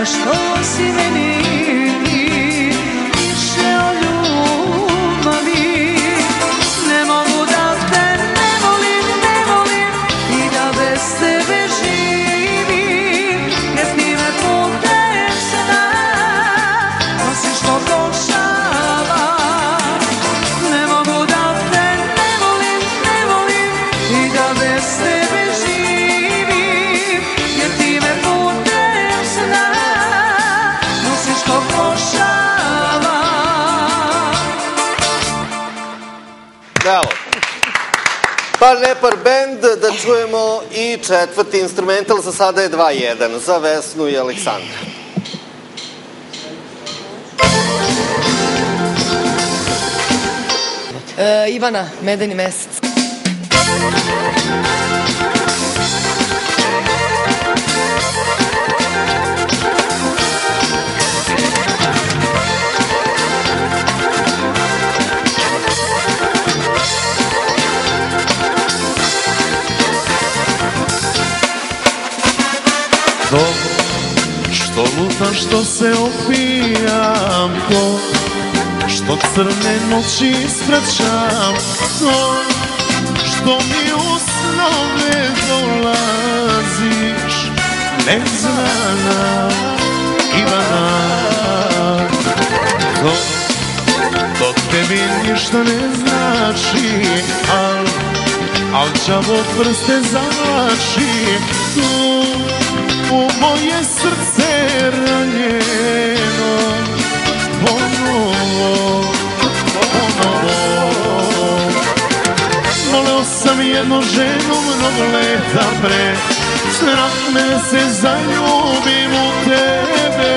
a što si meni više o ljubavi. Ne mogu da te ne volim i da bez tebe živim, jer ti me putem sna nosiš ko pošava. Ne mogu da te ne volim i da bez tebe živim, jer ti me putem sna nosiš ko pošava. Evo, Par Nepar band, da čujemo i četvrti instrumental, za sada je 2-1 za Vesnu i Aleksandra. Ivana, Medeni mesec. To što lutam, što se opijam, to što crne noći ispraćam, to što mi u snove dolaziš, neznana Ivana. To tebi ništa ne znači, al đavo prste zavlači, to u moje srce ranjeno ponovo. Voleo sam jednu ženu mnogo leta pre, strah me se zaljubim u tebe.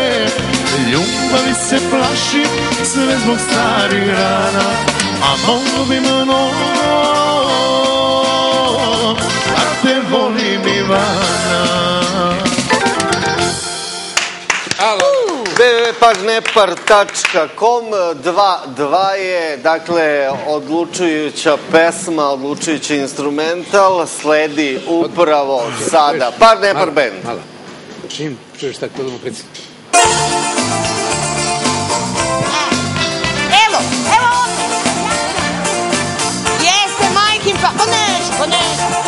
Ljubavi se plašim, sve zbog starih rana, a mogu bi mnogo da te volim Ivana. www.parnepar.com 2-2 je, dakle, odlučujuća pesma, odlučujući instrumental, sledi upravo sada. Par Nepar band. Hvala. Čim čuješ tako da mu preci. Evo jeste majkim pa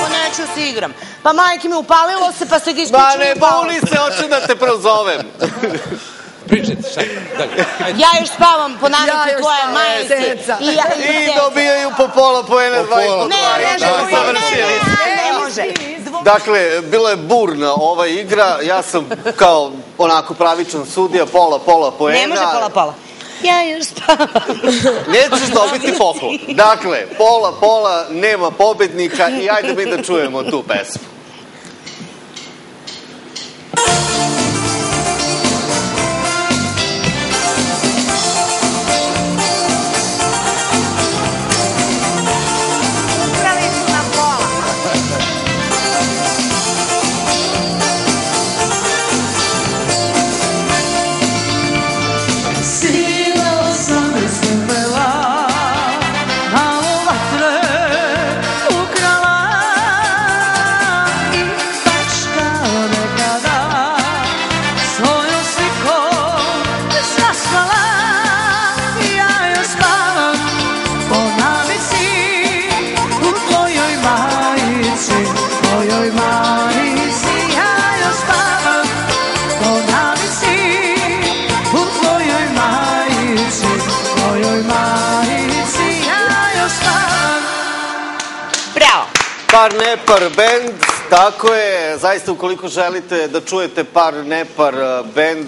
neću se igram. Pa majke mi upalilo se, pa se ga isključilo. Ma ne boli se, hoću da te prozovem. Pričajte, šta je? Ja još spavam po nameti tvoje majke. I dobijaju po pola poena, 2,5. Ne može. Dakle, bila je burna ova igra, ja sam kao onako pravičan sudija, pola poena. Ne može pola. Ja još spavam. Nećeš dobiti poklon. Dakle, pola, nema pobednika i ajde mi da čujemo tu pesmu. Par Nepar band, tako je, zaista ukoliko želite da čujete Par Nepar band,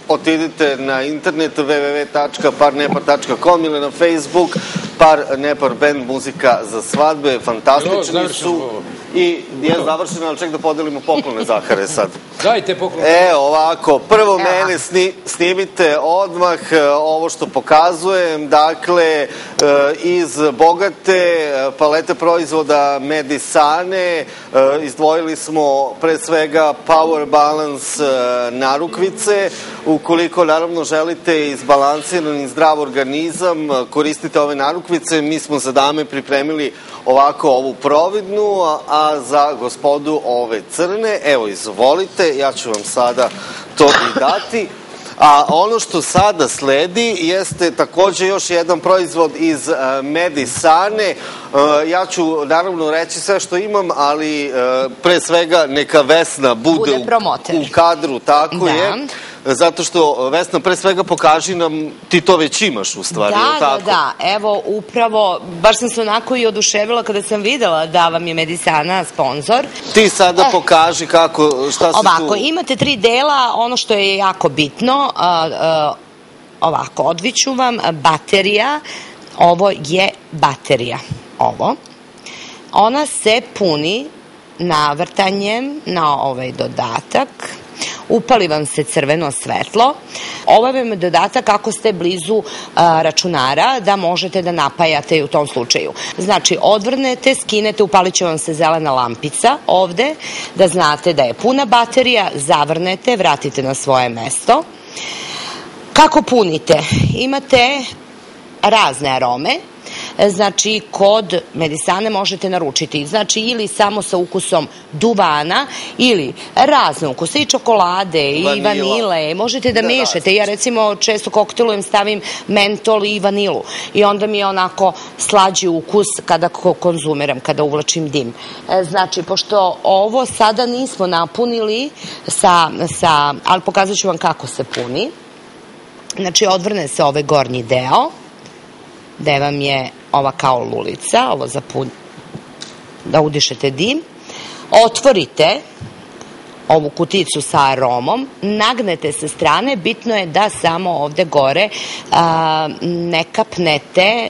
otidite na internet www.parnepar.com ili na Facebook. Par Nepar band, muzika za svadbe, fantastični su. I je završeno, ali ček da podelimo poklone, Zahare, sad. Dajte poklone. Evo ovako, prvo mene snimite odmah ovo što pokazujem, dakle, iz bogate palete proizvoda Medisane izdvojili smo pre svega Power Balance narukvice. Ukoliko naravno želite izbalansiran i zdrav organizam, koristite ove narukvice. Mi smo za dame pripremili ovako ovu providnu, a za gospodu ove crne. Evo, izvolite, ja ću vam sada to i dati. A ono što sada sledi jeste takođe još jedan proizvod iz Medisane. Ja ću naravno reći sve što imam, ali pre svega neka Vesna bude u kadru, tako je. Zato što, Vesna, pre svega pokaži nam, ti to već imaš u stvari, ili tako? Da, evo, upravo, baš sam se onako i oduševila kada sam videla da vam je Medisana sponsor. Ti sada pokaži kako, šta se tu... Ovako, imate 3 dela, ono što je jako bitno, ovako, odviću vam, baterija, ovo je baterija, ovo. Ona se puni navrtanjem na ovaj dodatak. Upali vam se crveno svetlo. Ovo vam je dodatak ako ste blizu računara da možete da napajate i u tom slučaju. Znači, odvrnete, skinete, upalit će vam se zelena lampica ovde, da znate da je puna baterija, zavrnete, vratite na svoje mesto. Kako punite? Imate razne arome. Znači, kod Medisane možete naručiti, znači, ili samo sa ukusom duvana, ili razne ukuse, i čokolade, i vanile, možete da mešate. Ja, recimo, često koktelujem, stavim mentol i vanilu i onda mi je onako slađi ukus kada konzumiram, kada uvlačim dim. Znači, pošto ovo sada nismo napunili ali pokazat ću vam kako se puni. Znači, odvrne se ovaj gornji deo, gde vam je ova kao lulica, ovo da udišete dim, otvorite ovu kuticu sa aromom, nagnete sa strane, bitno je da samo ovde gore ne kapnete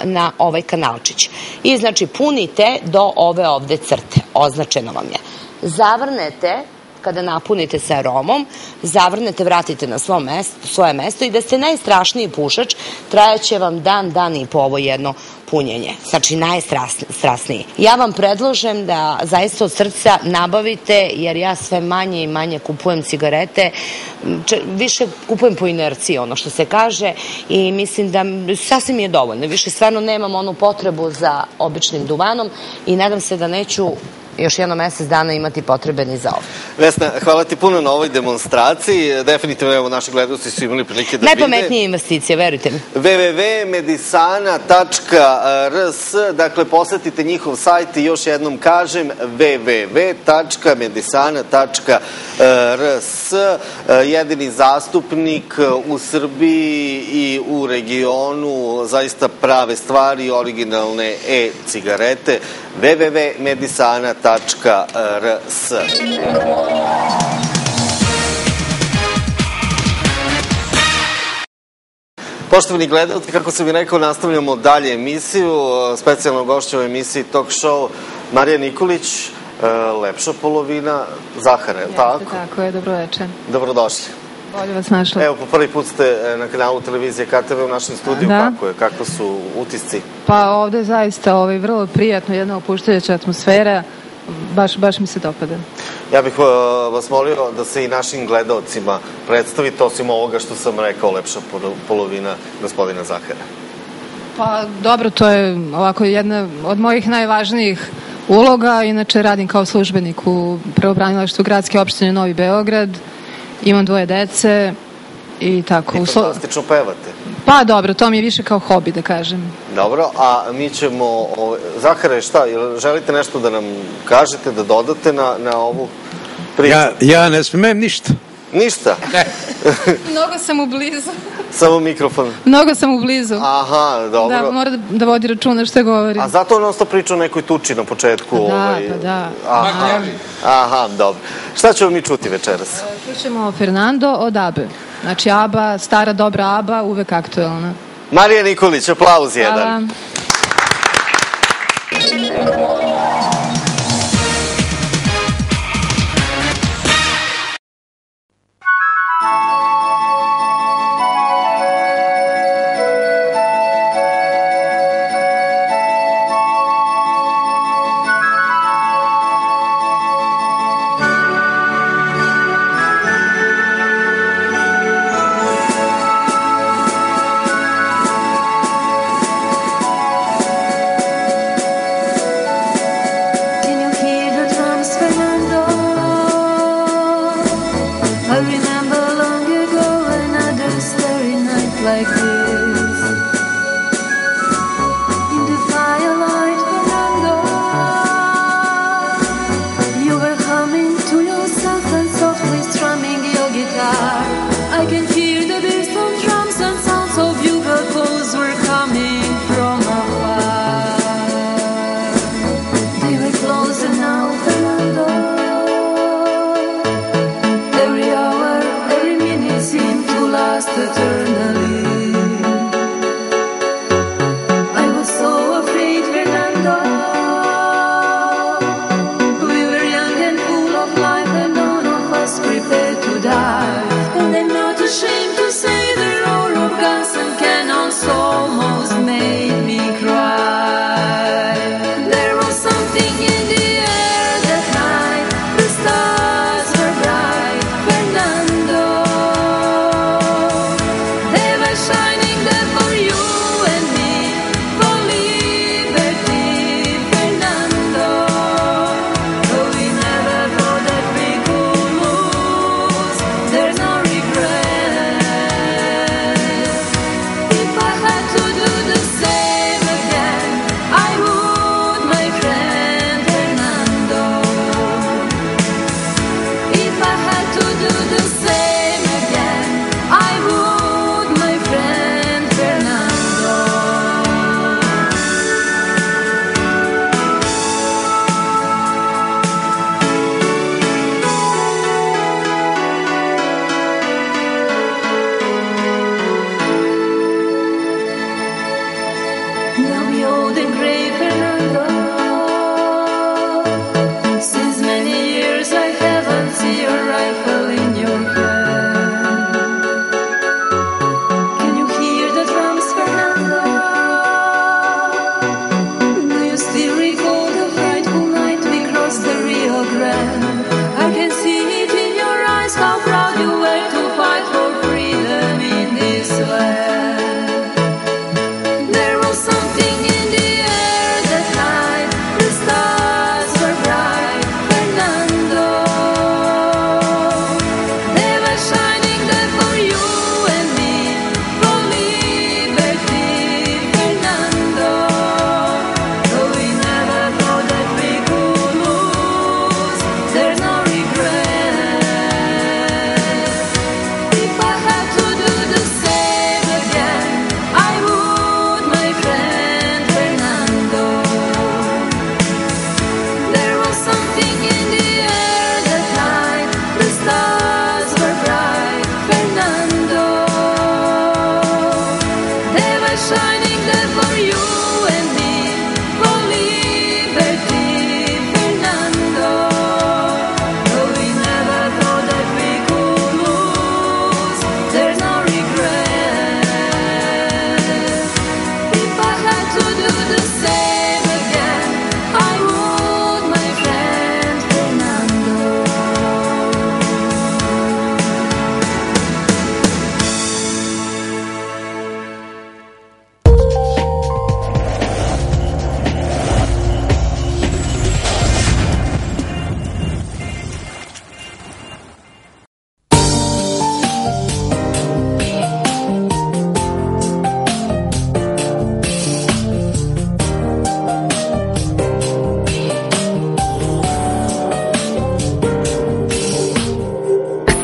na ovaj kanalčić. I znači punite do ove ovde crte, označeno vam je. Zavrnete, kada napunite sa aromom, zavrnete, vratite na svoje mesto i da ste najstrašniji pušač, trajaće vam dan i po ovo jedno punjenje. Znači, najstrasniji. Ja vam predlažem da zaista od srca nabavite, jer ja sve manje i manje kupujem cigarete, više kupujem po inerciji, ono što se kaže, i mislim da sasvim je dovoljno. Više stvarno nemam onu potrebu za običnim duvanom i nadam se da neću još jedno mesec dana imati potrebe ni za ovo. Vesna, hvala ti puno na ovoj demonstraciji. Definitivno, evo, naši gledalci su imali prilike da vide. Najpametnije investicije, verujte mi. www.medisana.rs, dakle, posetite njihov sajt i još jednom kažem www.medisana.rs, jedini zastupnik u Srbiji i u regionu, zaista prave stvari, originalne e-cigarete, www.medisana.rs. Poštovani gledalci, kako sam i rekao, nastavljamo dalje emisiju, specijalno gošća u emisiji Talk Show Marija Nikolić, lepša polovina Zahara, je li tako? Tako je, dobroveče. Dobrodošli. Bolje vas našla. Evo, po prvi put ste na kanalu televizije KTV u našem studiju, kako je, kakve su utisci? Pa ovde je zaista vrlo prijatno, jedna opuštajuća atmosfera, baš mi se dopada. Ja bih vas molio da se i našim gledalcima predstavite, osim ovoga što sam rekao, lepša polovina gospodina Zahara. Pa dobro, to je ovako jedna od mojih najvažnijih uloga. Inače radim kao službenik u pravobranilaštvu gradske opštine Novi Beograd, imam 2 dece i tako. I fantastično pevate. Pa dobro, to mi je više kao hobi, da kažem. Dobro, a mi ćemo... Zahare, šta, želite nešto da nam kažete, da dodate na ovu priču? Ja ne smem ništa. Ništa? Ne. Mnogo sam u blizu. Samo mikrofon. Mnogo sam u blizu. Aha, dobro. Da, mora da vodi računa što govori. A zato on osto priča o nekoj tuči na početku. Pa da. Aha, dobro. Šta ćemo mi čuti večeras? Čućemo Fernando od ABBE. Znači ABBA, stara dobra ABBA, uvek aktuelna. Marija Nikolić, aplauz jedan. Hvala.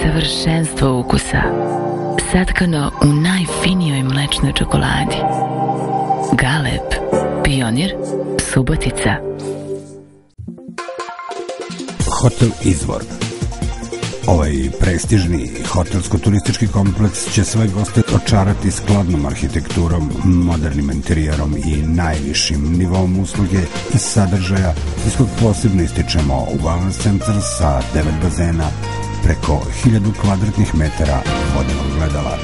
savršenstvo ukusa, satkano u najfinijoj mlečnoj čokoladi. Galeb, Pionir, Subotica. Hotel Izvor. Ovaj prestižni hotelsko-turistički kompleks će svoje goste očarati skladnom arhitekturom, modernim interijerom i najvišim nivom usluge i sadržaja, iz kog posebno ističemo wellness centar sa 9 bazena, preko 1000 kvadratnih metara vodenog gledala,